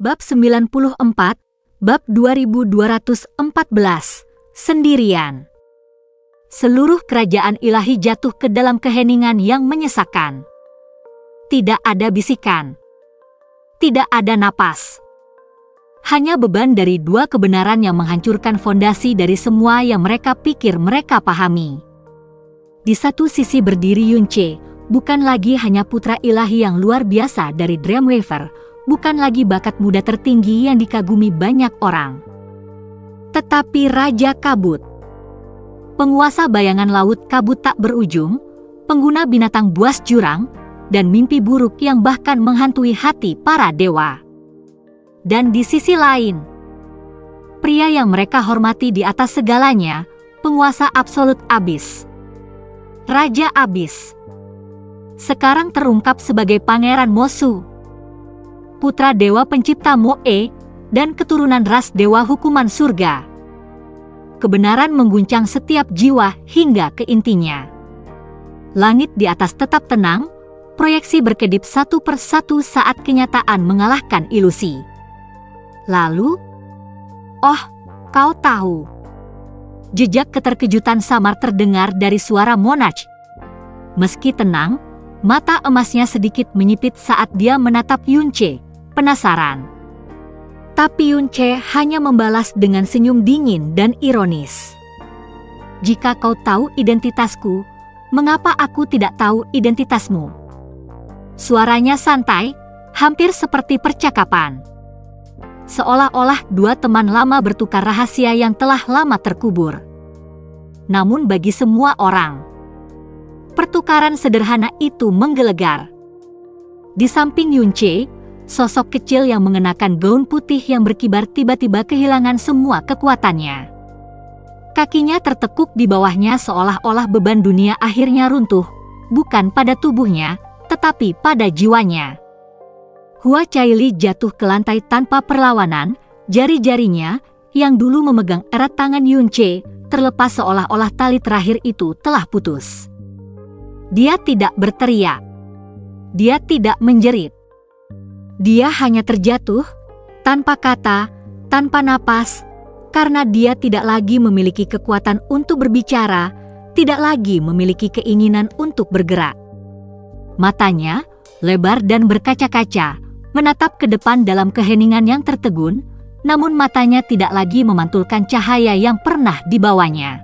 Bab 94, Bab 2214, Sendirian. Seluruh kerajaan ilahi jatuh ke dalam keheningan yang menyesakan. Tidak ada bisikan. Tidak ada napas. Hanya beban dari dua kebenaran yang menghancurkan fondasi dari semua yang mereka pikir mereka pahami. Di satu sisi berdiri Yunche, bukan lagi hanya putra ilahi yang luar biasa dari Dreamweaver, bukan lagi bakat muda tertinggi yang dikagumi banyak orang. Tetapi Raja Kabut. Penguasa bayangan laut kabut tak berujung, pengguna binatang buas jurang, dan mimpi buruk yang bahkan menghantui hati para dewa. Dan di sisi lain, pria yang mereka hormati di atas segalanya, penguasa absolut Abis. Raja Abis. Sekarang terungkap sebagai Pangeran Mosu, putra dewa pencipta Moe, dan keturunan ras dewa hukuman surga. Kebenaran mengguncang setiap jiwa hingga ke intinya. Langit di atas tetap tenang, proyeksi berkedip satu persatu saat kenyataan mengalahkan ilusi. Lalu, oh, kau tahu. Jejak keterkejutan samar terdengar dari suara Monarch. Meski tenang, mata emasnya sedikit menyipit saat dia menatap Yunche, penasaran. Tapi Yunche hanya membalas dengan senyum dingin dan ironis. Jika kau tahu identitasku, mengapa aku tidak tahu identitasmu? Suaranya santai, hampir seperti percakapan. Seolah-olah dua teman lama bertukar rahasia yang telah lama terkubur. Namun bagi semua orang, pertukaran sederhana itu menggelegar. Di samping Yunche, sosok kecil yang mengenakan gaun putih yang berkibar tiba-tiba kehilangan semua kekuatannya. Kakinya tertekuk di bawahnya seolah-olah beban dunia akhirnya runtuh, bukan pada tubuhnya, tetapi pada jiwanya. Hua Caili jatuh ke lantai tanpa perlawanan, jari-jarinya yang dulu memegang erat tangan Yunche terlepas seolah-olah tali terakhir itu telah putus. Dia tidak berteriak. Dia tidak menjerit. Dia hanya terjatuh, tanpa kata, tanpa napas, karena dia tidak lagi memiliki kekuatan untuk berbicara, tidak lagi memiliki keinginan untuk bergerak. Matanya, lebar dan berkaca-kaca, menatap ke depan dalam keheningan yang tertegun, namun matanya tidak lagi memantulkan cahaya yang pernah dibawanya.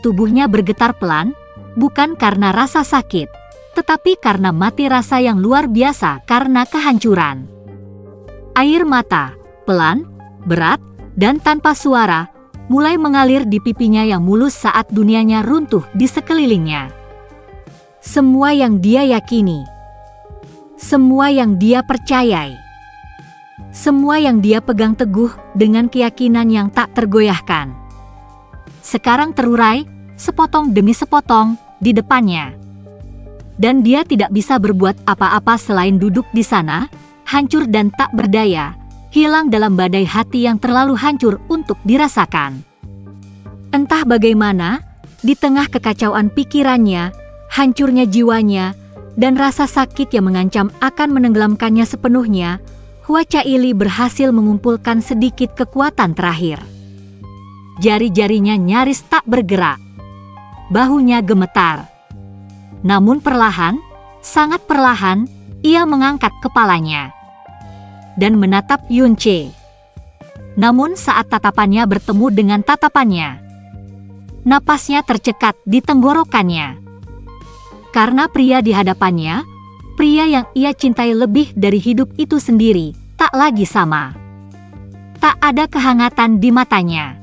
Tubuhnya bergetar pelan, bukan karena rasa sakit, tetapi karena mati rasa yang luar biasa karena kehancuran. Air mata, pelan, berat, dan tanpa suara, mulai mengalir di pipinya yang mulus saat dunianya runtuh di sekelilingnya. Semua yang dia yakini, semua yang dia percayai, semua yang dia pegang teguh dengan keyakinan yang tak tergoyahkan, sekarang terurai, sepotong demi sepotong, di depannya. Dan dia tidak bisa berbuat apa-apa selain duduk di sana, hancur dan tak berdaya, hilang dalam badai hati yang terlalu hancur untuk dirasakan. Entah bagaimana, di tengah kekacauan pikirannya, hancurnya jiwanya, dan rasa sakit yang mengancam akan menenggelamkannya sepenuhnya, Hua Caili berhasil mengumpulkan sedikit kekuatan terakhir. Jari-jarinya nyaris tak bergerak. Bahunya gemetar. Namun perlahan, sangat perlahan, ia mengangkat kepalanya dan menatap Yunche. Namun saat tatapannya bertemu dengan tatapannya, napasnya tercekat di tenggorokannya. Karena pria di hadapannya, pria yang ia cintai lebih dari hidup itu sendiri, tak lagi sama. Tak ada kehangatan di matanya.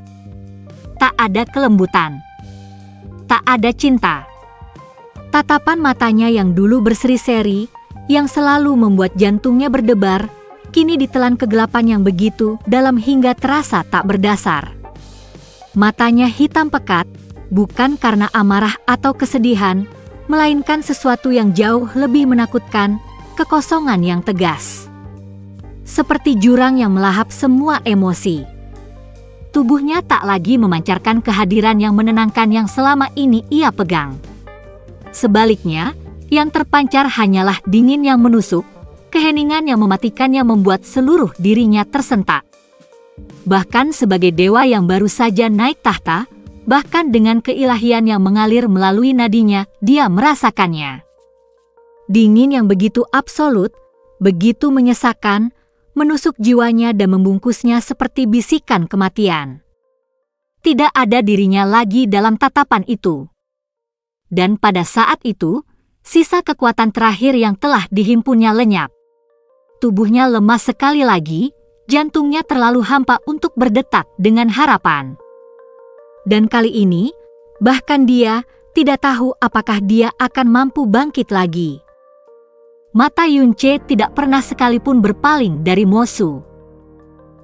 Tak ada kelembutan. Tak ada cinta. Tatapan matanya yang dulu berseri-seri, yang selalu membuat jantungnya berdebar, kini ditelan kegelapan yang begitu dalam hingga terasa tak berdasar. Matanya hitam pekat, bukan karena amarah atau kesedihan, melainkan sesuatu yang jauh lebih menakutkan, kekosongan yang tegas. Seperti jurang yang melahap semua emosi. Tubuhnya tak lagi memancarkan kehadiran yang menenangkan yang selama ini ia pegang. Sebaliknya, yang terpancar hanyalah dingin yang menusuk, Keheningan yang mematikannya membuat seluruh dirinya tersentak. Bahkan sebagai dewa yang baru saja naik tahta, bahkan dengan keilahian yang mengalir melalui nadinya, dia merasakannya. Dingin yang begitu absolut, begitu menyesakan, menusuk jiwanya dan membungkusnya seperti bisikan kematian. Tidak ada dirinya lagi dalam tatapan itu. Dan pada saat itu, sisa kekuatan terakhir yang telah dihimpunnya lenyap. Tubuhnya lemas sekali lagi, jantungnya terlalu hampa untuk berdetak dengan harapan. Dan kali ini, bahkan dia tidak tahu apakah dia akan mampu bangkit lagi. Mata Yunche tidak pernah sekalipun berpaling dari Mosu.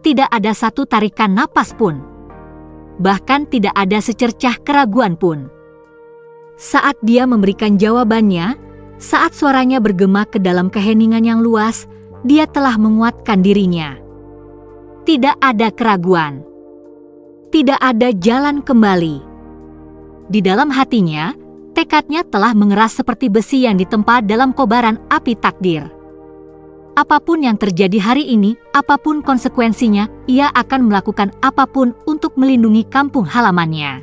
Tidak ada satu tarikan napas pun. Bahkan tidak ada secercah keraguan pun. Saat dia memberikan jawabannya, saat suaranya bergema ke dalam keheningan yang luas, dia telah menguatkan dirinya. Tidak ada keraguan. Tidak ada jalan kembali. Di dalam hatinya, tekadnya telah mengeras seperti besi yang ditempa dalam kobaran api takdir. Apapun yang terjadi hari ini, apapun konsekuensinya, ia akan melakukan apapun untuk melindungi kampung halamannya.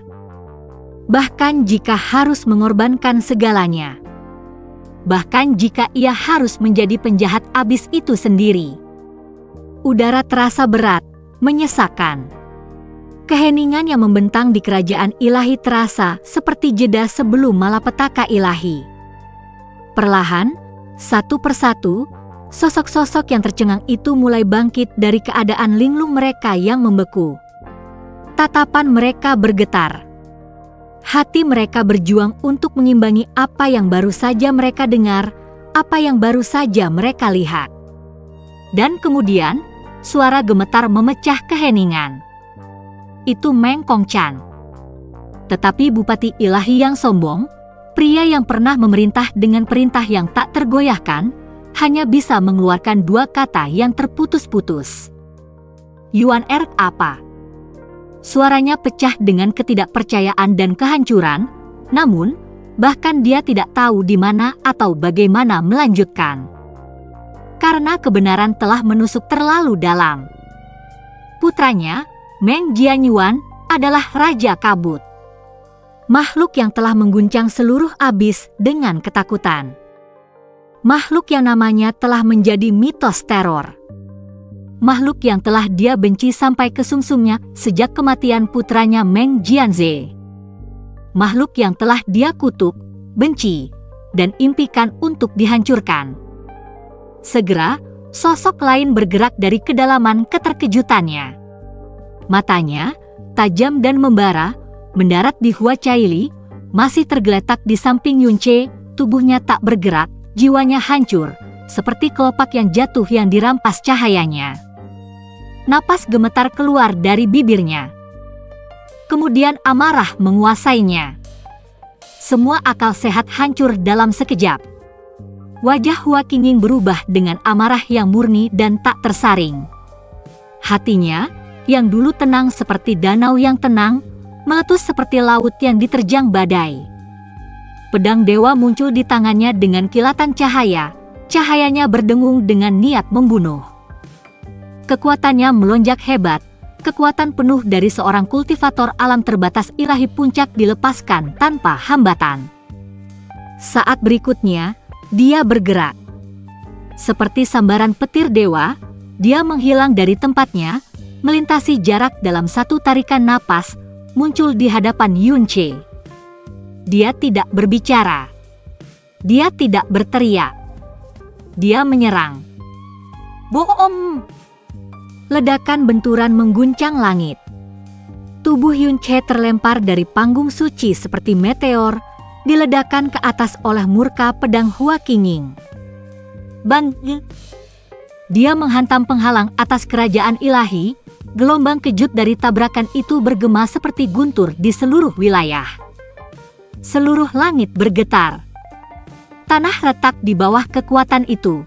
Bahkan jika harus mengorbankan segalanya. Bahkan jika ia harus menjadi penjahat abis itu sendiri. Udara terasa berat, menyesakan. Keheningan yang membentang di kerajaan ilahi terasa seperti jeda sebelum malapetaka ilahi. Perlahan, satu persatu, sosok-sosok yang tercengang itu mulai bangkit dari keadaan linglung mereka yang membeku. Tatapan mereka bergetar. Hati mereka berjuang untuk mengimbangi apa yang baru saja mereka dengar, apa yang baru saja mereka lihat. Dan kemudian, suara gemetar memecah keheningan. Itu Meng Kongchan. Tetapi Bupati Ilahi yang sombong, pria yang pernah memerintah dengan perintah yang tak tergoyahkan, hanya bisa mengeluarkan dua kata yang terputus-putus. Yuan Er apa? Suaranya pecah dengan ketidakpercayaan dan kehancuran, namun, bahkan dia tidak tahu di mana atau bagaimana melanjutkan. Karena kebenaran telah menusuk terlalu dalam. Putranya, Meng Jianyuan, adalah Raja Kabut. Makhluk yang telah mengguncang seluruh abis dengan ketakutan. Makhluk yang namanya telah menjadi mitos teror. Makhluk yang telah dia benci sampai ke sumsumnya sejak kematian putranya Meng Jianze. Makhluk yang telah dia kutuk, benci, dan impikan untuk dihancurkan. Segera, sosok lain bergerak dari kedalaman keterkejutannya. Matanya, tajam dan membara, mendarat di Hua Caili, masih tergeletak di samping Yunche, tubuhnya tak bergerak, jiwanya hancur, seperti kelopak yang jatuh yang dirampas cahayanya. Napas gemetar keluar dari bibirnya. Kemudian amarah menguasainya. Semua akal sehat hancur dalam sekejap. Wajah Hua Qingming berubah dengan amarah yang murni dan tak tersaring. Hatinya, yang dulu tenang seperti danau yang tenang, meletus seperti laut yang diterjang badai. Pedang dewa muncul di tangannya dengan kilatan cahaya, cahayanya berdengung dengan niat membunuh. Kekuatannya melonjak hebat, kekuatan penuh dari seorang kultivator alam terbatas ilahi puncak dilepaskan tanpa hambatan. Saat berikutnya, dia bergerak. Seperti sambaran petir dewa, dia menghilang dari tempatnya, melintasi jarak dalam satu tarikan napas, muncul di hadapan Yunche. Dia tidak berbicara. Dia tidak berteriak. Dia menyerang. Boom! Ledakan benturan mengguncang langit. Tubuh Yunche terlempar dari panggung suci seperti meteor, diledakkan ke atas oleh murka pedang Hua Qingming. Bang! Dia menghantam penghalang atas kerajaan ilahi, gelombang kejut dari tabrakan itu bergema seperti guntur di seluruh wilayah. Seluruh langit bergetar. Tanah retak di bawah kekuatan itu.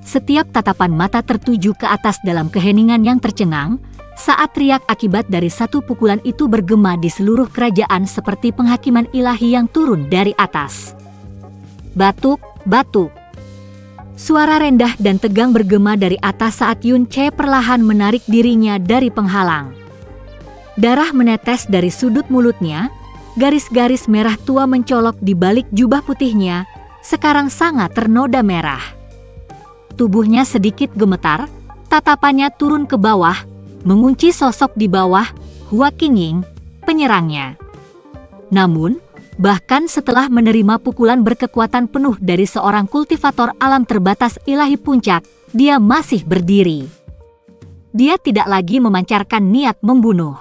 Setiap tatapan mata tertuju ke atas dalam keheningan yang tercengang, saat riak akibat dari satu pukulan itu bergema di seluruh kerajaan seperti penghakiman ilahi yang turun dari atas. Batuk, batuk. Suara rendah dan tegang bergema dari atas saat Yun Che perlahan menarik dirinya dari penghalang. Darah menetes dari sudut mulutnya, garis-garis merah tua mencolok di balik jubah putihnya, sekarang sangat ternoda merah. Tubuhnya sedikit gemetar, tatapannya turun ke bawah, mengunci sosok di bawah, Hua Qingying, penyerangnya. Namun, bahkan setelah menerima pukulan berkekuatan penuh dari seorang kultivator alam terbatas ilahi puncak, dia masih berdiri. Dia tidak lagi memancarkan niat membunuh.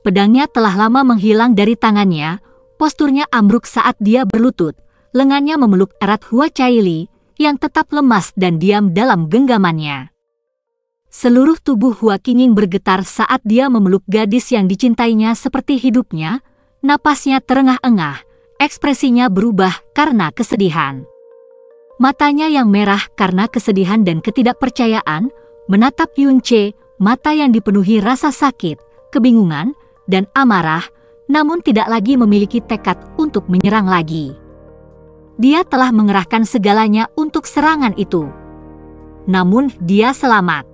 Pedangnya telah lama menghilang dari tangannya, posturnya ambruk saat dia berlutut, lengannya memeluk erat Hua Caili, yang tetap lemas dan diam dalam genggamannya. Seluruh tubuh Hua Qingying bergetar saat dia memeluk gadis yang dicintainya seperti hidupnya. Napasnya terengah-engah, ekspresinya berubah karena kesedihan. Matanya yang merah karena kesedihan dan ketidakpercayaan, menatap Yun Che, mata yang dipenuhi rasa sakit, kebingungan, dan amarah, namun tidak lagi memiliki tekad untuk menyerang lagi. Dia telah mengerahkan segalanya untuk serangan itu. Namun dia selamat.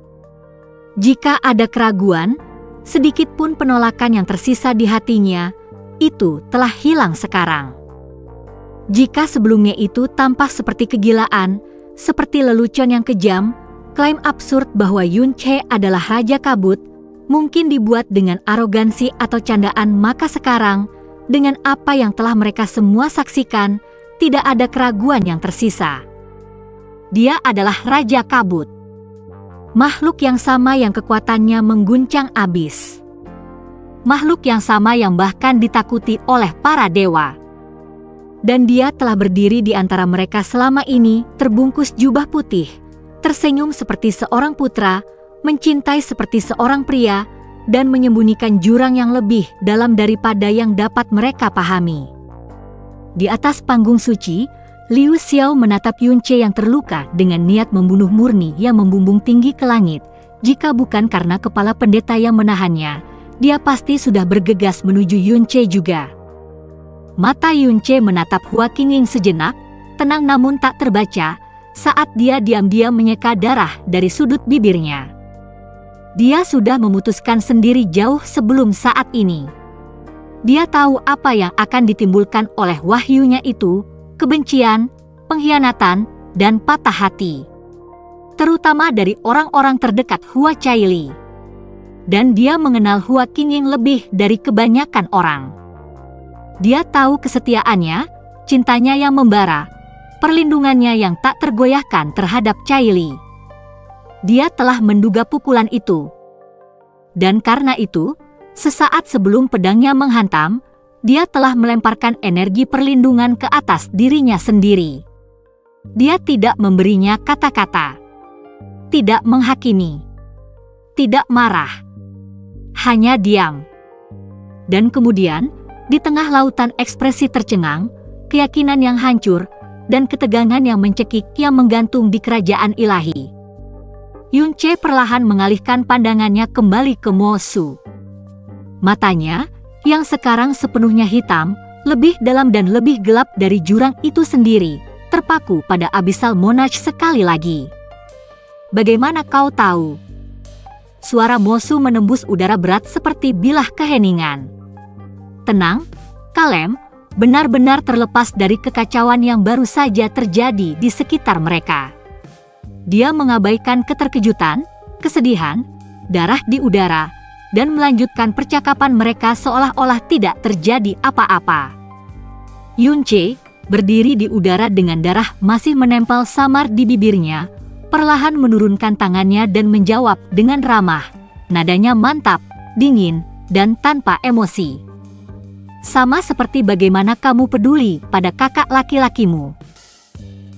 Jika ada keraguan, sedikit pun penolakan yang tersisa di hatinya, itu telah hilang sekarang. Jika sebelumnya itu tampak seperti kegilaan, seperti lelucon yang kejam, klaim absurd bahwa Yun Che adalah Raja Kabut, mungkin dibuat dengan arogansi atau candaan, maka sekarang, dengan apa yang telah mereka semua saksikan, tidak ada keraguan yang tersisa. Dia adalah Raja Kabut. Makhluk yang sama yang kekuatannya mengguncang abis. Makhluk yang sama yang bahkan ditakuti oleh para dewa. Dan dia telah berdiri di antara mereka selama ini, terbungkus jubah putih, tersenyum seperti seorang putra, mencintai seperti seorang pria, dan menyembunyikan jurang yang lebih dalam daripada yang dapat mereka pahami. Di atas panggung suci, Liu Xiao menatap Yun Che yang terluka dengan niat membunuh murni yang membumbung tinggi ke langit. Jika bukan karena kepala pendeta yang menahannya, dia pasti sudah bergegas menuju Yun Che juga. Mata Yun Che menatap Hua Qingying sejenak, tenang namun tak terbaca, saat dia diam-diam menyeka darah dari sudut bibirnya. Dia sudah memutuskan sendiri jauh sebelum saat ini. Dia tahu apa yang akan ditimbulkan oleh wahyunya itu, kebencian, pengkhianatan, dan patah hati. Terutama dari orang-orang terdekat Hua Caili. Dan dia mengenal Hua Qingying lebih dari kebanyakan orang. Dia tahu kesetiaannya, cintanya yang membara, perlindungannya yang tak tergoyahkan terhadap Caili. Dia telah menduga pukulan itu. Dan karena itu, sesaat sebelum pedangnya menghantam, dia telah melemparkan energi perlindungan ke atas dirinya sendiri. Dia tidak memberinya kata-kata, tidak menghakimi, tidak marah. Hanya diam. Dan kemudian, di tengah lautan ekspresi tercengang, keyakinan yang hancur, dan ketegangan yang mencekik yang menggantung di kerajaan ilahi, Yun Che perlahan mengalihkan pandangannya kembali ke Mo Su. Matanya, yang sekarang sepenuhnya hitam, lebih dalam dan lebih gelap dari jurang itu sendiri, terpaku pada Abyssal Monarch sekali lagi. Bagaimana kau tahu? Suara Mo Su menembus udara berat seperti bilah keheningan. Tenang, kalem, benar-benar terlepas dari kekacauan yang baru saja terjadi di sekitar mereka. Dia mengabaikan keterkejutan, kesedihan, darah di udara, dan melanjutkan percakapan mereka seolah-olah tidak terjadi apa-apa. Yun Che berdiri di udara dengan darah masih menempel samar di bibirnya, perlahan menurunkan tangannya dan menjawab dengan ramah. Nadanya mantap, dingin, dan tanpa emosi. Sama seperti bagaimana kamu peduli pada kakak laki-lakimu,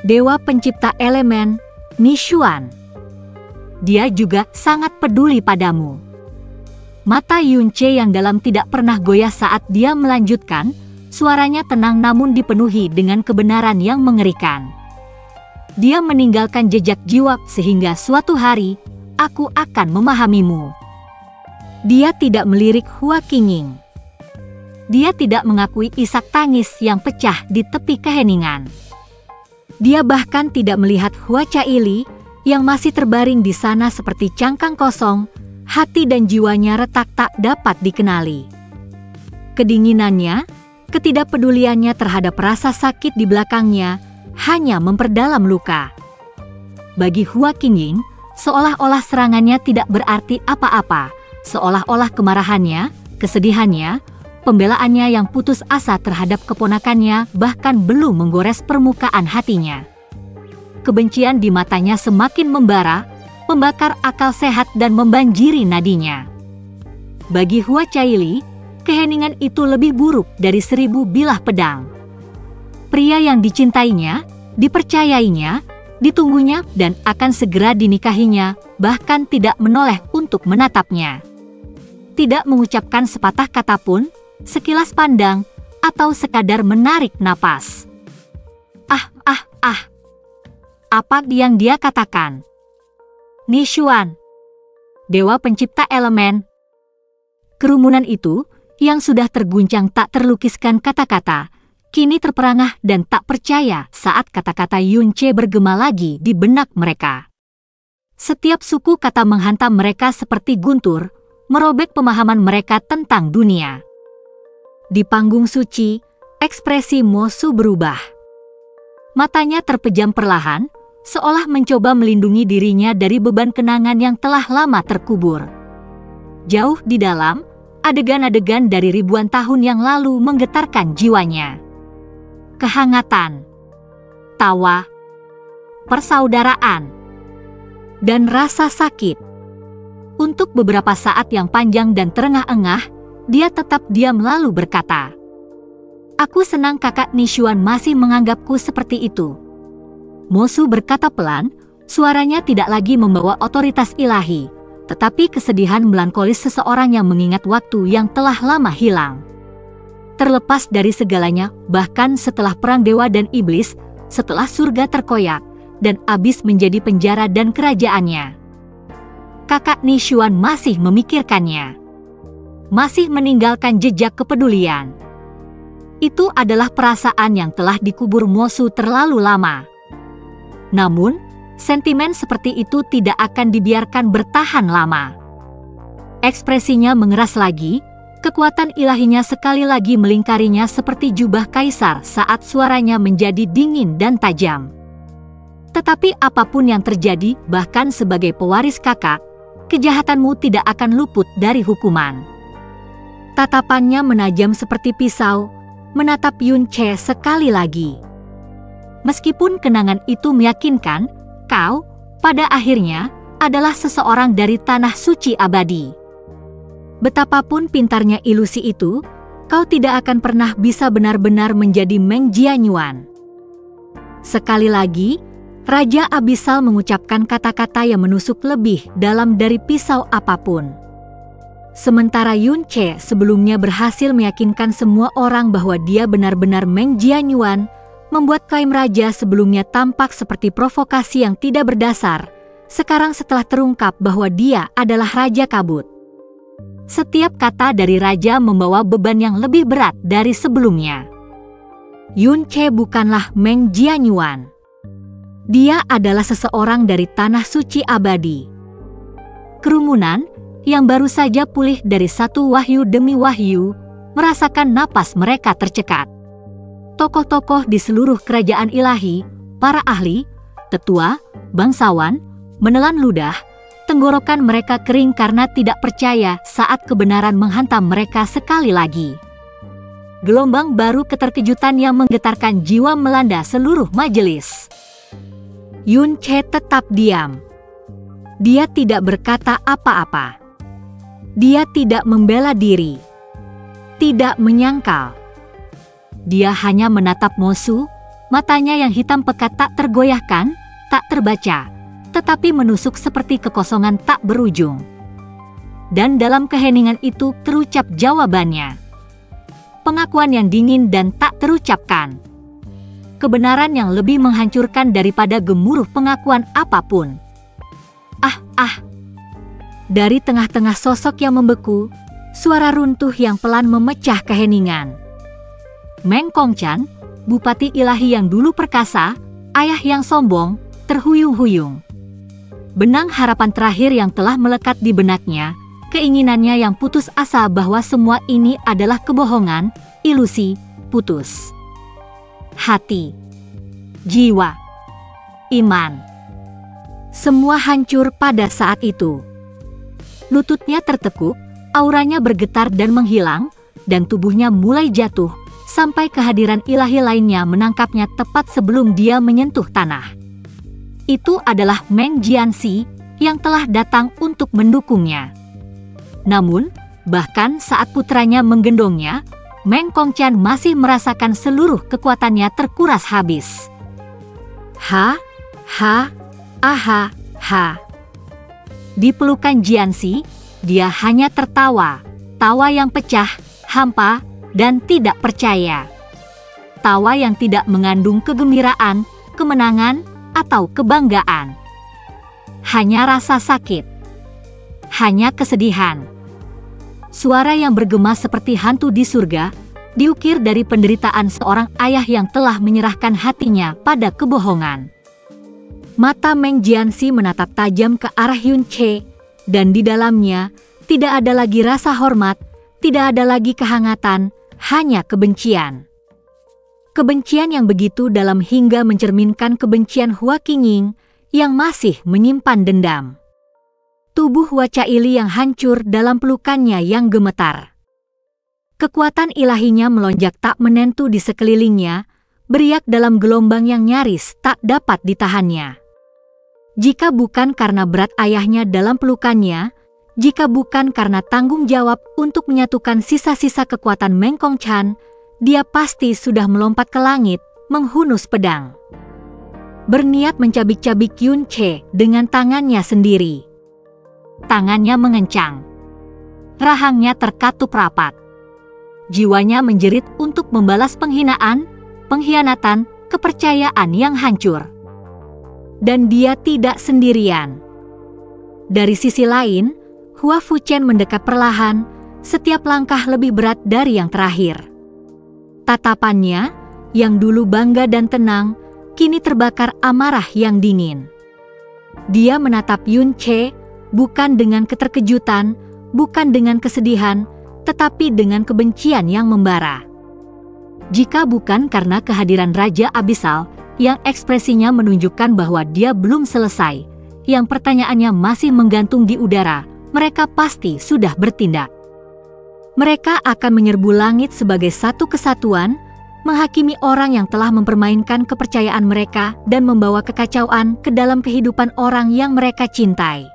Dewa Pencipta Elemen, Nishuan. Dia juga sangat peduli padamu. Mata Yun Che yang dalam tidak pernah goyah saat dia melanjutkan, suaranya tenang namun dipenuhi dengan kebenaran yang mengerikan. Dia meninggalkan jejak jiwa sehingga suatu hari, aku akan memahamimu. Dia tidak melirik Hua Qingying. Dia tidak mengakui isak tangis yang pecah di tepi keheningan. Dia bahkan tidak melihat Hua Caili yang masih terbaring di sana seperti cangkang kosong, hati dan jiwanya retak tak dapat dikenali. Kedinginannya, ketidakpeduliannya terhadap rasa sakit di belakangnya hanya memperdalam luka. Bagi Hua Qingying, seolah-olah serangannya tidak berarti apa-apa, seolah-olah kemarahannya, kesedihannya, pembelaannya yang putus asa terhadap keponakannya bahkan belum menggores permukaan hatinya. Kebencian di matanya semakin membara, membakar akal sehat dan membanjiri nadinya. Bagi Hua Caili, keheningan itu lebih buruk dari 1000 bilah pedang. Pria yang dicintainya, dipercayainya, ditunggunya dan akan segera dinikahinya, bahkan tidak menoleh untuk menatapnya. Tidak mengucapkan sepatah kata pun, sekilas pandang, atau sekadar menarik napas. Apa yang dia katakan? Nishuan, dewa pencipta elemen. Kerumunan itu, yang sudah terguncang tak terlukiskan kata-kata, kini terperangah dan tak percaya saat kata-kata Yunce bergema lagi di benak mereka. Setiap suku kata menghantam mereka seperti guntur, merobek pemahaman mereka tentang dunia. Di panggung suci, ekspresi Mosu berubah. Matanya terpejam perlahan, seolah mencoba melindungi dirinya dari beban kenangan yang telah lama terkubur. Jauh di dalam, adegan-adegan dari ribuan tahun yang lalu menggetarkan jiwanya. Kehangatan, tawa, persaudaraan, dan rasa sakit. Untuk beberapa saat yang panjang dan terengah-engah, dia tetap diam lalu berkata, "Aku senang kakak Nishuan masih menganggapku seperti itu." Mosu berkata pelan, suaranya tidak lagi membawa otoritas ilahi, tetapi kesedihan melankolis seseorang yang mengingat waktu yang telah lama hilang. Terlepas dari segalanya, bahkan setelah perang dewa dan iblis, setelah surga terkoyak, dan abis menjadi penjara dan kerajaannya, kakak Nishuan masih memikirkannya. Masih meninggalkan jejak kepedulian. Itu adalah perasaan yang telah dikubur Mosu terlalu lama. Namun, sentimen seperti itu tidak akan dibiarkan bertahan lama. Ekspresinya mengeras lagi, kekuatan ilahinya sekali lagi melingkarinya seperti jubah kaisar saat suaranya menjadi dingin dan tajam. Tetapi apapun yang terjadi, bahkan sebagai pewaris kakak, kejahatanmu tidak akan luput dari hukuman. Tatapannya menajam seperti pisau, menatap Yunce sekali lagi. Meskipun kenangan itu meyakinkan, kau, pada akhirnya, adalah seseorang dari tanah suci abadi. Betapapun pintarnya ilusi itu, kau tidak akan pernah bisa benar-benar menjadi Meng Jianyuan. Sekali lagi, Raja Abisal mengucapkan kata-kata yang menusuk lebih dalam dari pisau apapun. Sementara Yunce sebelumnya berhasil meyakinkan semua orang bahwa dia benar-benar Meng Jianyuan, membuat klaim raja sebelumnya tampak seperti provokasi yang tidak berdasar, sekarang setelah terungkap bahwa dia adalah Raja Kabut. Setiap kata dari raja membawa beban yang lebih berat dari sebelumnya. Yunce bukanlah Meng Jianyuan. Dia adalah seseorang dari tanah suci abadi. Kerumunan yang baru saja pulih dari satu wahyu demi wahyu, merasakan napas mereka tercekat. Tokoh-tokoh di seluruh kerajaan ilahi, para ahli, tetua, bangsawan, menelan ludah, tenggorokan mereka kering karena tidak percaya saat kebenaran menghantam mereka sekali lagi. Gelombang baru keterkejutan yang menggetarkan jiwa melanda seluruh majelis. Yunce tetap diam. Dia tidak berkata apa-apa. Dia tidak membela diri. Tidak menyangkal. Dia hanya menatap Mosu, matanya yang hitam pekat tak tergoyahkan, tak terbaca, tetapi menusuk seperti kekosongan tak berujung. Dan dalam keheningan itu terucap jawabannya. Pengakuan yang dingin dan tak terucapkan. Kebenaran yang lebih menghancurkan daripada gemuruh pengakuan apapun. Dari tengah-tengah sosok yang membeku, suara runtuh yang pelan memecah keheningan. Meng Kongchan, bupati ilahi yang dulu perkasa, ayah yang sombong, terhuyung-huyung. Benang harapan terakhir yang telah melekat di benaknya, keinginannya yang putus asa bahwa semua ini adalah kebohongan, ilusi, putus. Hati, jiwa, iman. Semua hancur pada saat itu. Lututnya tertekuk, auranya bergetar dan menghilang, dan tubuhnya mulai jatuh, sampai kehadiran ilahi lainnya menangkapnya tepat sebelum dia menyentuh tanah. Itu adalah Meng Jianxi yang telah datang untuk mendukungnya. Namun, bahkan saat putranya menggendongnya, Meng Kongqian masih merasakan seluruh kekuatannya terkuras habis. Di pelukan Jianxi, dia hanya tertawa, tawa yang pecah, hampa, dan tidak percaya. Tawa yang tidak mengandung kegembiraan, kemenangan, atau kebanggaan. Hanya rasa sakit. Hanya kesedihan. Suara yang bergema seperti hantu di surga, diukir dari penderitaan seorang ayah yang telah menyerahkan hatinya pada kebohongan. Mata Meng Jianxi menatap tajam ke arah Yun Che, dan di dalamnya tidak ada lagi rasa hormat, tidak ada lagi kehangatan, hanya kebencian. Kebencian yang begitu dalam hingga mencerminkan kebencian Hua Qingying yang masih menyimpan dendam. Tubuh Hua Caili yang hancur dalam pelukannya yang gemetar. Kekuatan ilahinya melonjak tak menentu di sekelilingnya, beriak dalam gelombang yang nyaris tak dapat ditahannya. Jika bukan karena berat ayahnya dalam pelukannya, jika bukan karena tanggung jawab untuk menyatukan sisa-sisa kekuatan Meng Kongqian, dia pasti sudah melompat ke langit, menghunus pedang. Berniat mencabik-cabik Yun Che dengan tangannya sendiri. Tangannya mengencang. Rahangnya terkatup rapat. Jiwanya menjerit untuk membalas penghinaan, pengkhianatan, kepercayaan yang hancur. Dan dia tidak sendirian. Dari sisi lain, Hua Fuchen mendekat perlahan, setiap langkah lebih berat dari yang terakhir. Tatapannya, yang dulu bangga dan tenang, kini terbakar amarah yang dingin. Dia menatap Yun Che, bukan dengan keterkejutan, bukan dengan kesedihan, tetapi dengan kebencian yang membara. Jika bukan karena kehadiran Raja Abyssal, yang ekspresinya menunjukkan bahwa dia belum selesai, yang pertanyaannya masih menggantung di udara, mereka pasti sudah bertindak. Mereka akan menyerbu langit sebagai satu kesatuan, menghakimi orang yang telah mempermainkan kepercayaan mereka dan membawa kekacauan ke dalam kehidupan orang yang mereka cintai.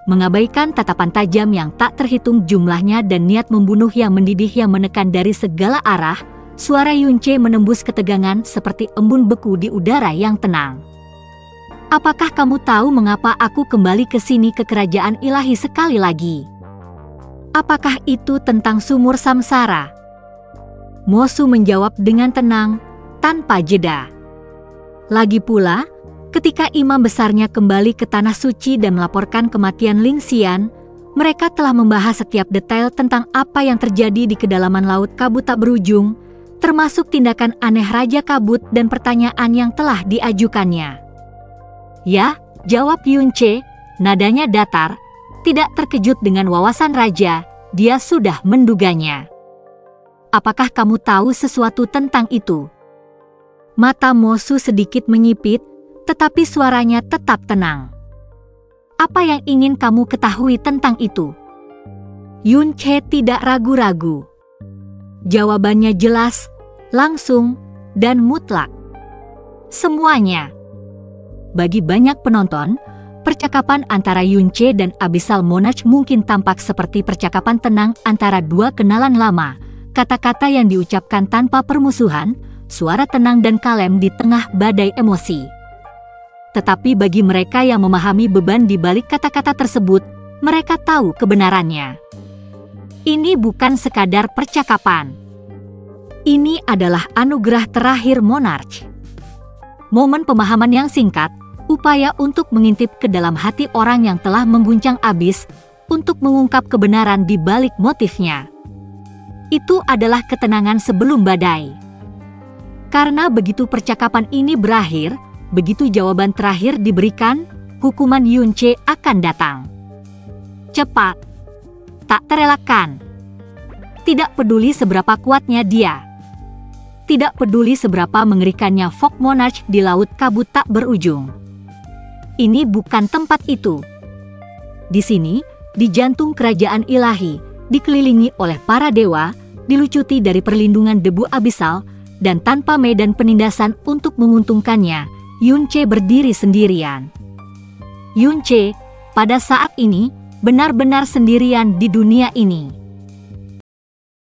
Mengabaikan tatapan tajam yang tak terhitung jumlahnya dan niat membunuh yang mendidih yang menekan dari segala arah, suara Yun Che menembus ketegangan seperti embun beku di udara yang tenang. Apakah kamu tahu mengapa aku kembali ke sini ke kerajaan ilahi sekali lagi? Apakah itu tentang sumur samsara? Mo Su menjawab dengan tenang, tanpa jeda. Lagi pula, ketika imam besarnya kembali ke tanah suci dan melaporkan kematian Ling Xian, mereka telah membahas setiap detail tentang apa yang terjadi di kedalaman laut kabut tak berujung, termasuk tindakan aneh Raja Kabut dan pertanyaan yang telah diajukannya. Ya, jawab Yun Che, nadanya datar, tidak terkejut dengan wawasan raja, dia sudah menduganya. Apakah kamu tahu sesuatu tentang itu? Mata Mo Su sedikit menyipit, tetapi suaranya tetap tenang. Apa yang ingin kamu ketahui tentang itu? Yun Che tidak ragu-ragu. Jawabannya jelas, langsung, dan mutlak. Semuanya. Bagi banyak penonton, percakapan antara Yun Che dan Abyssal Monarch mungkin tampak seperti percakapan tenang antara dua kenalan lama, kata-kata yang diucapkan tanpa permusuhan, suara tenang dan kalem di tengah badai emosi. Tetapi bagi mereka yang memahami beban di balik kata-kata tersebut, mereka tahu kebenarannya. Ini bukan sekadar percakapan. Ini adalah anugerah terakhir Monarch. Momen pemahaman yang singkat, upaya untuk mengintip ke dalam hati orang yang telah mengguncang abis, untuk mengungkap kebenaran di balik motifnya. Itu adalah ketenangan sebelum badai. Karena begitu percakapan ini berakhir, begitu jawaban terakhir diberikan, hukuman Yunche akan datang. Cepat. Tak terelakkan. Tidak peduli seberapa kuatnya dia. Tidak peduli seberapa mengerikannya Fog Monarch di laut kabut tak berujung. Ini bukan tempat itu. Di sini, di jantung kerajaan ilahi, dikelilingi oleh para dewa, dilucuti dari perlindungan debu abisal, dan tanpa medan penindasan untuk menguntungkannya, Yunche berdiri sendirian. Yunche, pada saat ini, benar-benar sendirian di dunia ini.